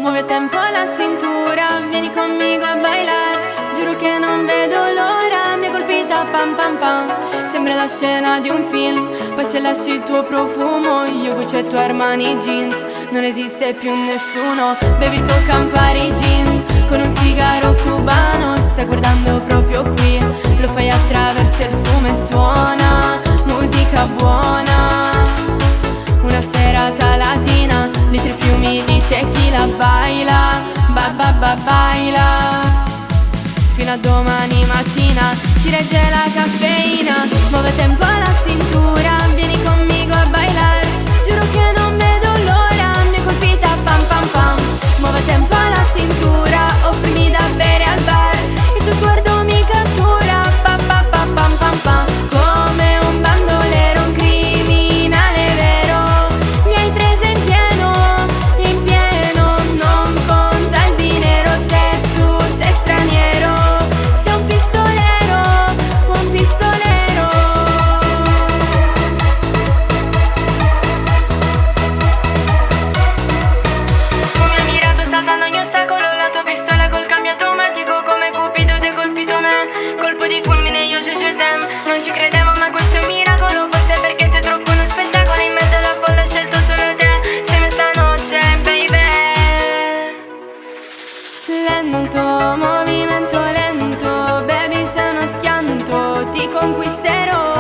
Muove tempo la cintura, vieni conmigo a bailar. Giuro che non vedo l'ora, mi ha colpita pam pam pam. Sembra la scena di un film, poi se lasci il tuo profumo, io Gucci e tu Armani jeans. Non esiste più nessuno, bevi il tuo Campari gin con un sigaro cubano. Stai guardando proprio qui, lo fai attraverso il fumo e suona musica buona. Una serata latina, litri fiumi di tequila. Baila, ba ba ba baila, fino a domani mattina. Ci regge la caffeina. Muove tempo alla cintura, vieni conmigo a bailar. Giuro che non vedo l'ora, mi è colpita pam pam pam. Muove tempo alla cintura, offrimi da bere al bar. Il tuo sguardo mi cattura, pa pa pa pam pam pam. Come un bandolero, un criminale vero. Mi hai preso in pieno, in pieno. Non conta il dinero se tu sei straniero. Sei un pistolero, un pistolero. Mi ha mirato saltando ogni ostacolo, la tua pistola col cambio automatico. Come Cupido ti ha colpito me, colpo di fulmine io Tem. Non ci credevo ma questo è un miracolo. Forse perché sei troppo uno spettacolo. In mezzo alla folla ho scelto solo te. Sei mia stanotte, baby. Lento, movimento lento. Baby sei uno schianto, ti conquisterò.